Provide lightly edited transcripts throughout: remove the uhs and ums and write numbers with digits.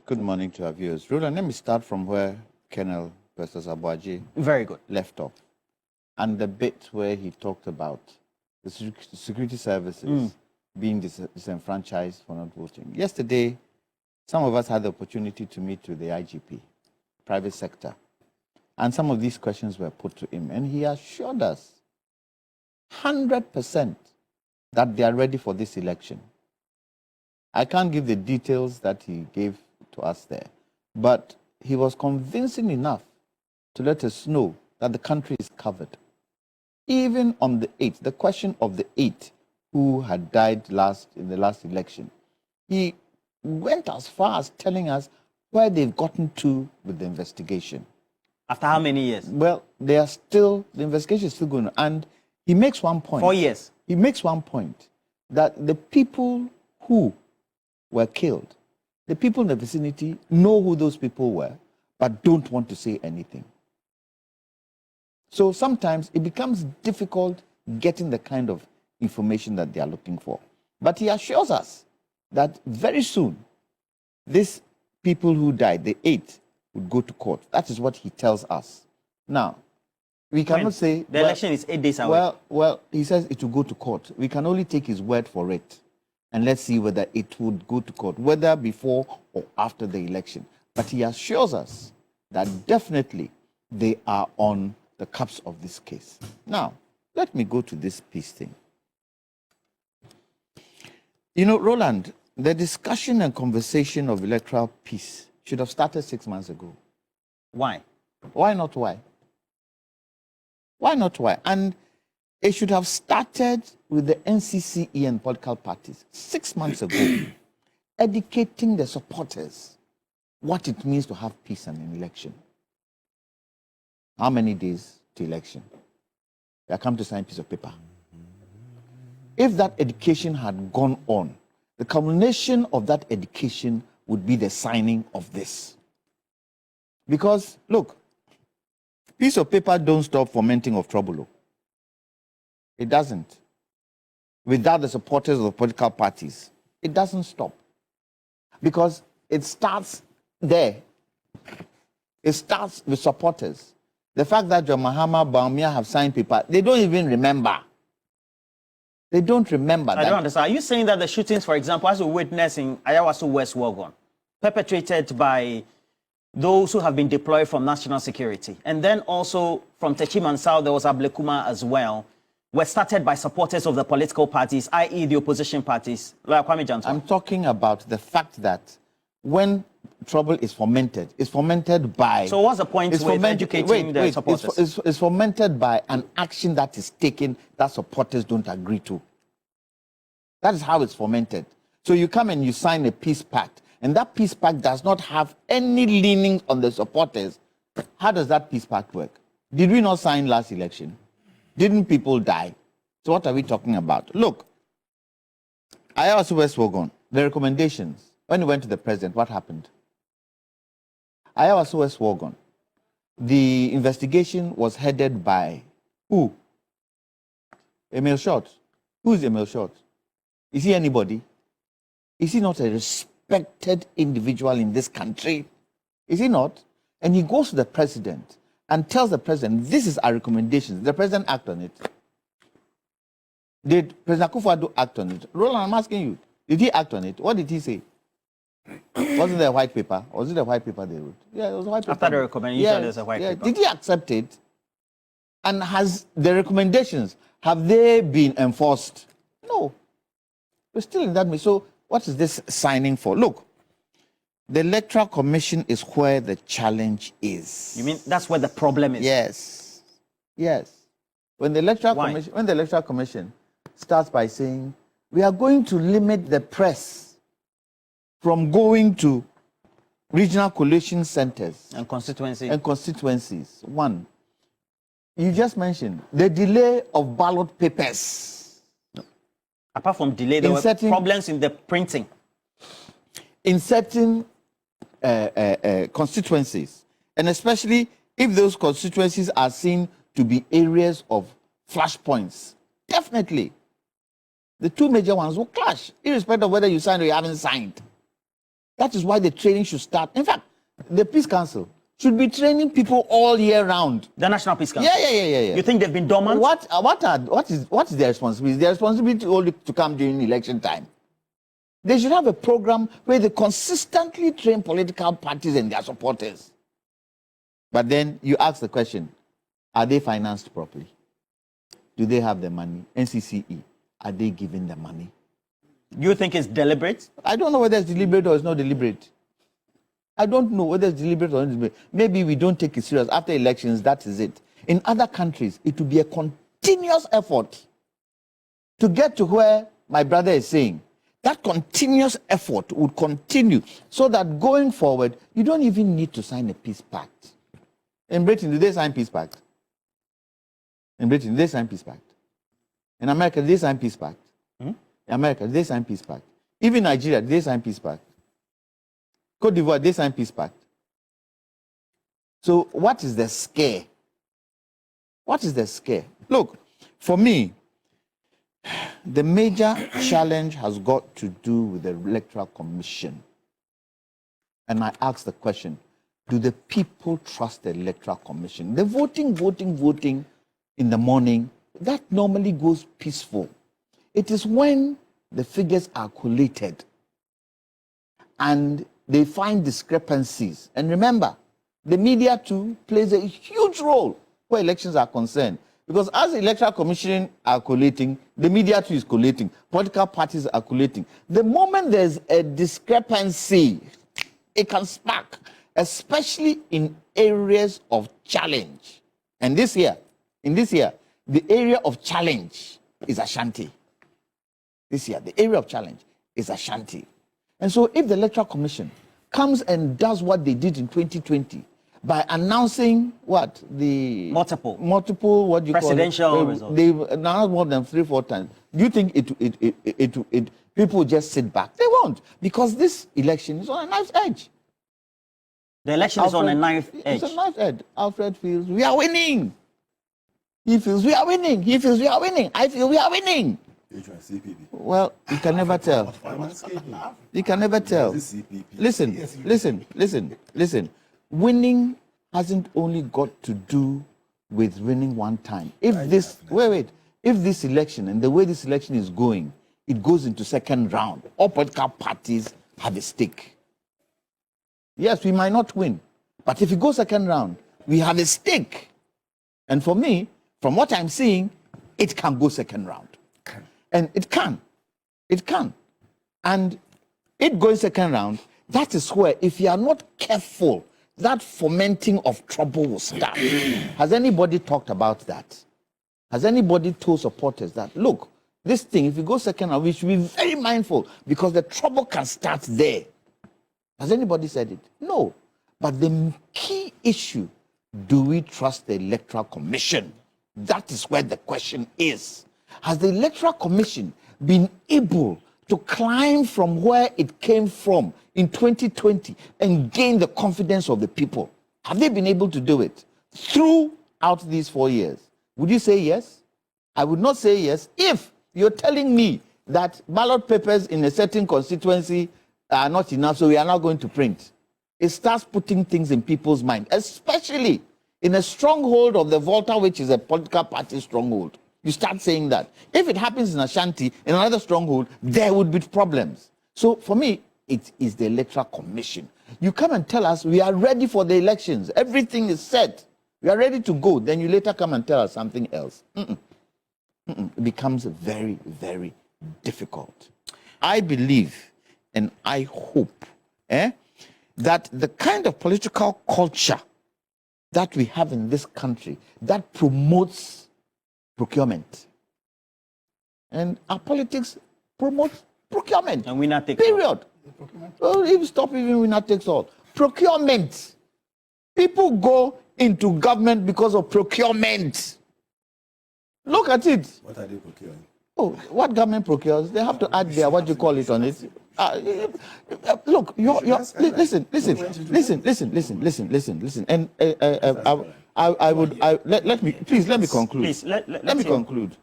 Good morning to our viewers. Roland, let me start from where Colonel versus Abuaji Very good. left off. And the bit where he talked about the security services being disenfranchised for not voting. Yesterday, some of us had the opportunity to meet with the IGP, private sector, and some of these questions were put to him. And he assured us 100% that they are ready for this election. I can't give the details that he gave to us there, but he was convincing enough to let us know that the country is covered. Even on the 8th, the question of the 8 who had died in the last election, he went as far as telling us where they've gotten to with the investigation. After how many years? Well, the investigation is still going on. And he makes one point. 4 years. He makes one point that the people who were killed, the people in the vicinity know who those people were, but don't want to say anything. So sometimes it becomes difficult getting the kind of information that they are looking for. But he assures us that very soon, these people who died, the 8, would go to court. That is what he tells us. Now, we cannot say... The election is 8 days away. Well, he says it will go to court. We can only take his word for it. And let's see whether it would go to court, whether before or after the election. But he assures us that definitely they are on the cups of this case. Now, let me go to this peace thing. You know, Roland, the discussion and conversation of electoral peace should have started 6 months ago. Why? Why not why? Why not why? And it should have started with the NCCE and political parties 6 months ago, educating the supporters what it means to have peace and an election. How many days to election? They are come to sign a piece of paper. If that education had gone on, the culmination of that education would be the signing of this. Because, look, piece of paper don't stop fomenting of trouble. It doesn't. Without the supporters of the political parties, it doesn't stop. Because it starts there. It starts with supporters. The fact that your mahama, bawumia have signed paper, they don't even remember. They don't remember that. I don't understand. Are you saying that the shootings, for example, as we witnessed in Ayawaso West Wogon, perpetrated by those who have been deployed from national security, and then also from Techiman South, there was Ablekuma as well, were started by supporters of the political parties, i.e. the opposition parties, like Kwame Juntuah? I'm talking about the fact that when trouble is fomented, it's fomented by... So what's the point with educating the supporters? It's fomented by an action that is taken that supporters don't agree to. That is how it's fomented. So you come and you sign a peace pact, and that peace pact does not have any leaning on the supporters. How does that peace pact work? Did we not sign last election? Didn't people die? So what are we talking about? Look, Ayawaso West Wogon, the recommendations, when we went to the president, what happened? Ayawaso West Wogon, the investigation was headed by who? Emil Short. Who is Emil Short? Is he anybody? Is he not a respected individual in this country? Is he not? And he goes to the president and tells the president, this is our recommendations. The president act on it. Did President Akufo-Addo act on it? Roland, I'm asking you, did he act on it? What did he say? Wasn't there a white paper? Was it a white paper they wrote? Yeah, it was a white paper. After the recommendation, there's a white paper. Did he accept it? And has the recommendations, have they been enforced? No. We're still in that way. So what is this signing for? Look, the Electoral Commission is where the challenge is. You mean that's where the problem is? Yes. Yes. When the Electoral Commission starts by saying, we are going to limit the press from going to regional collation centers and constituencies. One, you just mentioned the delay of ballot papers. No. Apart from delay, there were problems in the printing. In certain constituencies, and especially if those constituencies are seen to be areas of flashpoints, definitely the two major ones will clash, irrespective of whether you signed or you haven't signed. That is why the training should start. In fact, the Peace Council should be training people all year round. The National Peace Council? Yeah. You think they've been dormant? What is their responsibility? Their responsibility only to come during election time. They should have a program where they consistently train political parties and their supporters. But then you ask the question, are they financed properly? Do they have the money? NCCE, are they giving the money? You think it's deliberate? I don't know whether it's deliberate or it's not deliberate. I don't know whether it's deliberate or not deliberate. Maybe we don't take it serious. After elections, that is it. In other countries, it will be a continuous effort to get to where my brother is saying. That continuous effort would continue so that going forward, you don't even need to sign a peace pact. In Britain, do they sign peace pact? In Britain, do they sign peace pact? In America, do they sign peace pact? In America, do they sign peace pact? Even Nigeria, do they sign peace pact? Cote d'Ivoire, they sign peace pact. So what is the scare? What is the scare? Look, for me, the major challenge has got to do with the Electoral Commission. And I ask the question, do the people trust the Electoral Commission? The voting in the morning, that normally goes peaceful. It is when the figures are collated and they find discrepancies. And remember, the media too plays a huge role where elections are concerned. Because as the Electoral Commission are collating, the media too is collating, political parties are collating. The moment there's a discrepancy, it can spark, especially in areas of challenge. And in this year, the area of challenge is Ashanti. This year, the area of challenge is Ashanti. And so if the Electoral Commission comes and does what they did in 2020 by announcing what? The multiple what do you presidential call it? results. They announced more than 3-4 times. Do you think people will just sit back? They won't, because this election is on a knife's edge. The election is on a knife's edge. It's a knife's edge. Alfred feels we are winning. He feels we are winning. He feels we are winning. I feel we are winning. Well, you can never tell. You can never tell. Listen. Winning hasn't only got to do with winning one time. If this election and the way this election is going, it goes into second round, all political parties have a stake. Yes, we might not win, but if it goes second round, we have a stake. And for me, from what I'm seeing, it can go second round. And it can. And it going second round, that is where, if you are not careful, that fomenting of trouble will start. Has anybody talked about that? Has anybody told supporters that, look, this thing, if you go second round, we should be very mindful because the trouble can start there. Has anybody said it? No. But the key issue, do we trust the Electoral Commission? That is where the question is. Has the Electoral Commission been able to climb from where it came from in 2020 and gain the confidence of the people? Have they been able to do it throughout these 4 years? Would you say yes? I would not say yes if you're telling me that ballot papers in a certain constituency are not enough, so we are not going to print. It starts putting things in people's mind, especially in a stronghold of the Volta, which is a political party stronghold. You start saying that. If it happens in Ashanti, in another stronghold, there would be problems. So for me, it is the Electoral Commission. You come and tell us we are ready for the elections. Everything is set. We are ready to go. Then you later come and tell us something else. It becomes very, very difficult. I believe and I hope that the kind of political culture that we have in this country that promotes procurement. And our politics promotes procurement. And winner takes period. all. Well, if stop even winner takes all. Procurement. People go into government because of procurement. Look at it. What are they procuring? Oh, what government procures? They have to add their, what do you call it on it? Look, listen. And let me conclude. Please, let me conclude.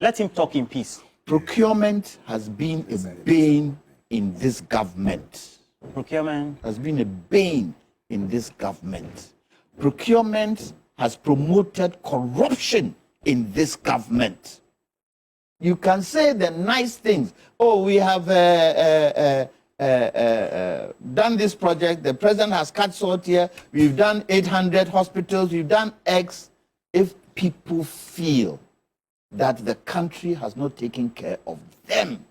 Let him talk in peace. Procurement has been a bane in this government. Procurement has been a bane in this government. Procurement has promoted corruption in this government. You can say the nice things. Oh, we have done this project. The president has cut short here. We've done 800 hospitals. We've done X. If people feel that the country has not taken care of them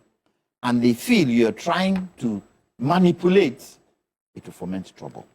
and they feel you're trying to manipulate, it will foment trouble.